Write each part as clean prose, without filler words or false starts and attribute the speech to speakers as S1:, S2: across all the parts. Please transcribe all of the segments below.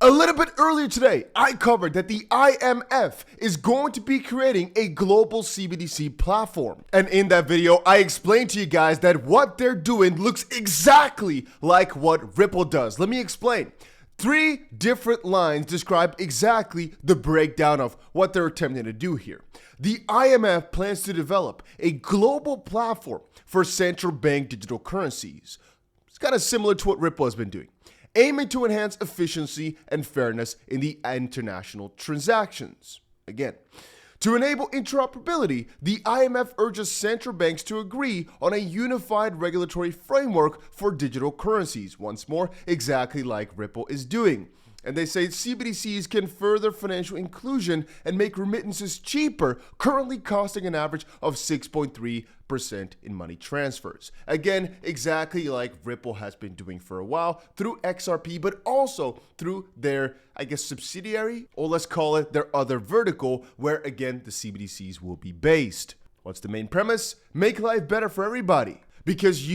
S1: A little bit earlier today, I covered that the IMF is going to be creating a global CBDC platform. And in that video, I explained to you guys that what they're doing looks exactly like what Ripple does. Let me explain. 3 different lines describe exactly the breakdown of what they're attempting to do here. The IMF plans to develop a global platform for central bank digital currencies. It's kind of similar to what Ripple has been doing, aiming to enhance efficiency and fairness in the international transactions. Again, to enable interoperability, the IMF urges central banks to agree on a unified regulatory framework for digital currencies. Once more, exactly like Ripple is doing. And they say CBDCs can further financial inclusion and make remittances cheaper, currently costing an average of 6.3% in money transfers. Again, exactly like Ripple has been doing for a while through XRP, but also through their, subsidiary, or let's call it their other vertical, where again, the CBDCs will be based. What's the main premise? Make life better for everybody. Because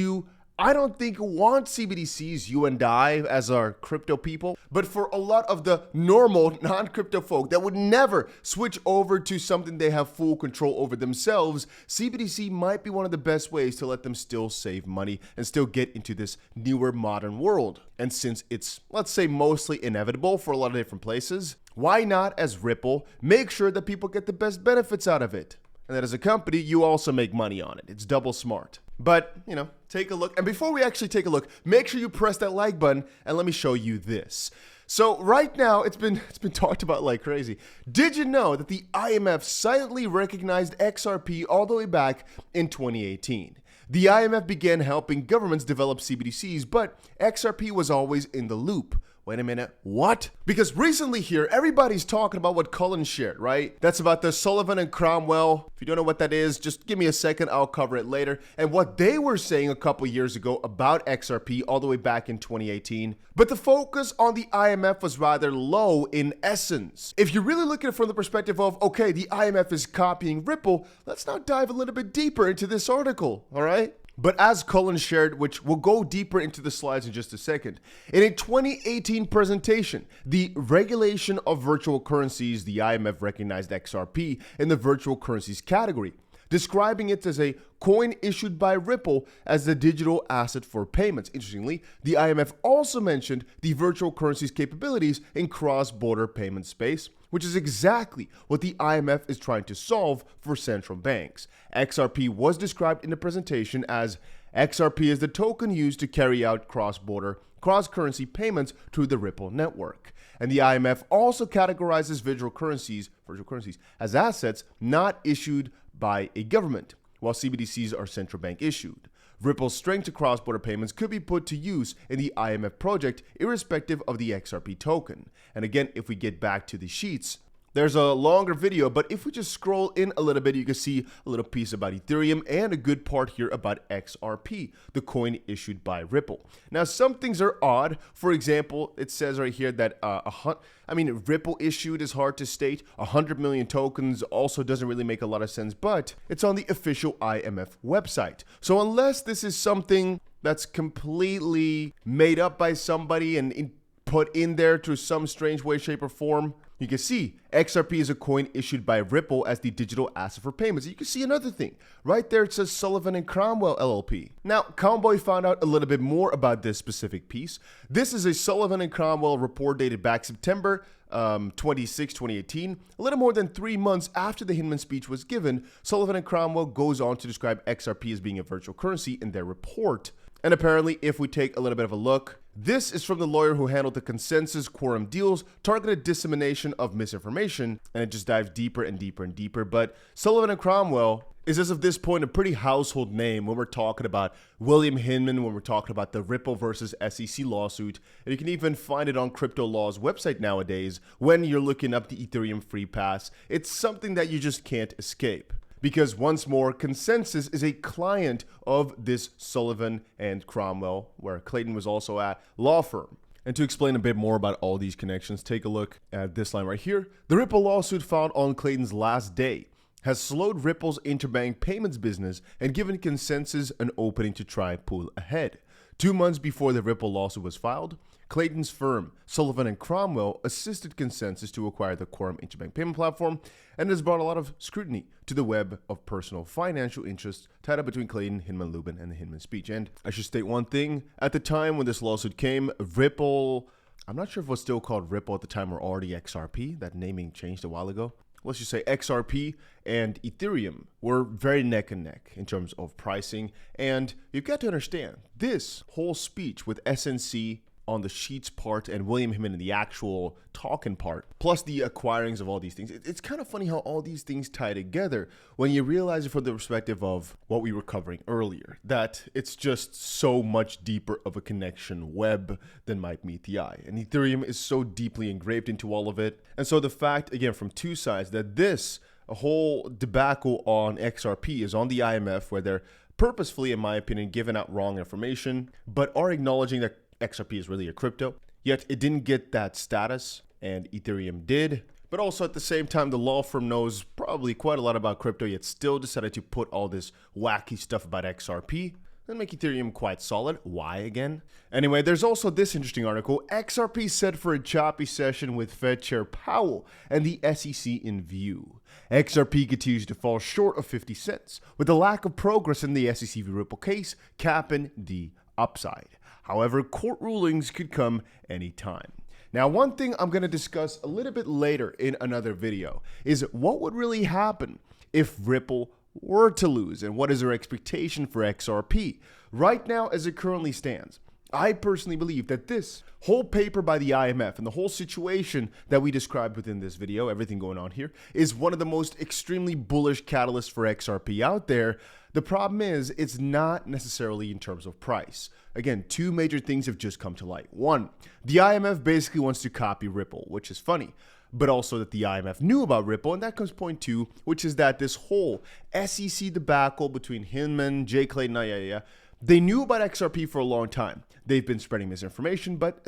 S1: I don't think want CBDCs, you and I, as our crypto people, but for a lot of the normal non-crypto folk that would never switch over to something they have full control over themselves, CBDC might be one of the best ways to let them still save money and still get into this newer modern world. And since it's, let's say, mostly inevitable for a lot of different places, why not, as Ripple, make sure that people get the best benefits out of it? And that as a company, you also make money on it. It's double smart. But, take a look. And before we actually take a look, make sure you press that like button and let me show you this. So right now, it's been talked about like crazy. Did you know that the IMF silently recognized XRP all the way back in 2018? The IMF began helping governments develop CBDCs, but XRP was always in the loop. Wait a minute, what? Because recently here, everybody's talking about what Cullen shared, right? That's about the Sullivan and Cromwell. If you don't know what that is, just give me a second, I'll cover it later. And what they were saying a couple years ago about XRP all the way back in 2018. But the focus on the IMF was rather low in essence. If you really look at it from the perspective of, okay, the IMF is copying Ripple, let's now dive a little bit deeper into this article, all right? But as Cullen shared, which we'll go deeper into the slides in just a second, in a 2018 presentation, the regulation of virtual currencies, the IMF recognized XRP in the virtual currencies category, describing it as a coin issued by Ripple as the digital asset for payments. Interestingly, the IMF also mentioned the virtual currencies capabilities in cross-border payment space, which is exactly what the IMF is trying to solve for central banks. XRP was described in the presentation as XRP is the token used to carry out cross-border, cross-currency payments through the Ripple network. And the IMF also categorizes virtual currencies as assets not issued by a government, while CBDCs are central bank issued. Ripple's strength to cross-border payments could be put to use in the IMF project irrespective of the XRP token. And again, if we get back to the sheets, there's a longer video, but if we just scroll in a little bit, you can see a little piece about Ethereum and a good part here about XRP, the coin issued by Ripple. Now, some things are odd. For example, it says right here that Ripple issued is hard to state. 100 million tokens also doesn't really make a lot of sense, but it's on the official IMF website. So unless this is something that's completely made up by somebody and put in there through some strange way, shape, or form, you can see XRP is a coin issued by Ripple as the digital asset for payments. You can see another thing. Right there it says Sullivan and Cromwell LLP. Now, Cowboy found out a little bit more about this specific piece. This is a Sullivan and Cromwell report dated back September 26, 2018. A little more than 3 months after the Hinman speech was given, Sullivan and Cromwell goes on to describe XRP as being a virtual currency in their report. And apparently, if we take a little bit of a look, this is from the lawyer who handled the consensus quorum deals, targeted dissemination of misinformation, and it just dives deeper and deeper and deeper. But Sullivan and Cromwell is, as of this point, a pretty household name when we're talking about William Hinman, when we're talking about the Ripple versus SEC lawsuit. And you can even find it on Crypto Law's website nowadays when you're looking up the Ethereum Free Pass. It's something that you just can't escape. Because once more, Consensus is a client of this Sullivan and Cromwell, where Clayton was also at, law firm. And to explain a bit more about all these connections, take a look at this line right here. The Ripple lawsuit filed on Clayton's last day has slowed Ripple's interbank payments business and given Consensus an opening to try pull ahead. 2 months before the Ripple lawsuit was filed, Clayton's firm, Sullivan and Cromwell, assisted Consensus to acquire the Quorum interbank payment platform, and has brought a lot of scrutiny to the web of personal financial interests tied up between Clayton, Hinman Lubin, and the Hinman speech. And I should state one thing, at the time when this lawsuit came, Ripple, I'm not sure if it was still called Ripple at the time or already XRP, that naming changed a while ago. Let's just say XRP and Ethereum were very neck and neck in terms of pricing. And you've got to understand, this whole speech with SNC on the sheets part and William Hinman in the actual talking part, plus the acquirings of all these things, it's kind of funny how all these things tie together when you realize it from the perspective of what we were covering earlier, that it's just so much deeper of a connection web than might meet the eye. And Ethereum is so deeply engraved into all of it. And so the fact, again, from two sides, that this whole debacle on XRP is on the IMF, where they're purposefully, in my opinion, giving out wrong information, but are acknowledging that XRP is really a crypto, yet it didn't get that status, and Ethereum did. But also at the same time, the law firm knows probably quite a lot about crypto, yet still decided to put all this wacky stuff about XRP and make Ethereum quite solid. Why again? Anyway, there's also this interesting article. XRP set for a choppy session with Fed Chair Powell and the SEC in view. XRP continues to fall short of 50 cents, with a lack of progress in the SEC v. Ripple case capping the upside. However, court rulings could come anytime. Now, one thing I'm going to discuss a little bit later in another video is what would really happen if Ripple were to lose, and what is our expectation for XRP. Right now, as it currently stands, I personally believe that this whole paper by the IMF and the whole situation that we described within this video, everything going on here, is one of the most extremely bullish catalysts for XRP out there. The problem is, it's not necessarily in terms of price. Again, two major things have just come to light. One, the IMF basically wants to copy Ripple, which is funny, but also that the IMF knew about Ripple, and that comes point two, which is that this whole SEC debacle between Hinman, Jay Clayton, they knew about XRP for a long time. They've been spreading misinformation, but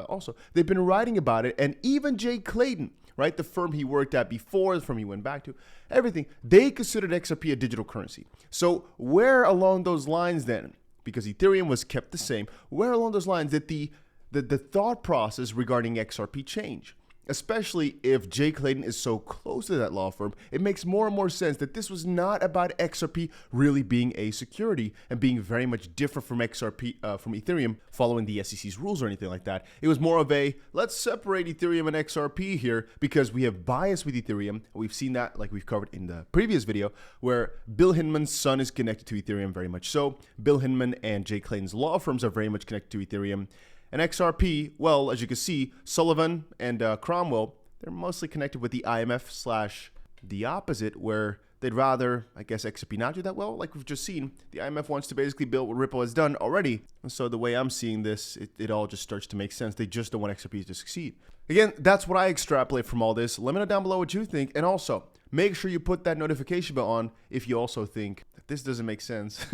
S1: also they've been writing about it, and even Jay Clayton, right, the firm he worked at before, the firm he went back to, everything, they considered XRP a digital currency. So where along those lines then, because Ethereum was kept the same, where along those lines did the thought process regarding XRP change? Especially if Jay Clayton is so close to that law firm, it makes more and more sense that this was not about XRP really being a security and being very much different from XRP, from Ethereum following the SEC's rules or anything like that. It was more of a, let's separate Ethereum and XRP here because we have bias with Ethereum. We've seen that, like we've covered in the previous video, where Bill Hinman's son is connected to Ethereum very much so. Bill Hinman and Jay Clayton's law firms are very much connected to Ethereum. And XRP, well, as you can see, Sullivan and Cromwell, they're mostly connected with the IMF / the opposite, where they'd rather, I guess, XRP not do that well. Like we've just seen, the IMF wants to basically build what Ripple has done already. And so the way I'm seeing this, it all just starts to make sense. They just don't want XRP to succeed. Again, that's what I extrapolate from all this. Let me know down below what you think. And also, make sure you put that notification bell on if you also think that this doesn't make sense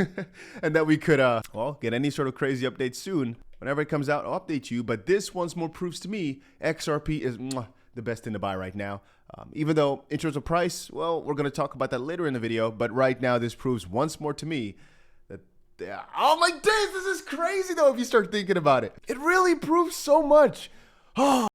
S1: and that we could, well, get any sort of crazy updates soon. Whenever it comes out, I'll update you. But this once more proves to me XRP is the best thing to buy right now. Even though in terms of price, well, we're going to talk about that later in the video. But right now, this proves once more to me that, oh my days, this is crazy though if you start thinking about it. It really proves so much. Oh.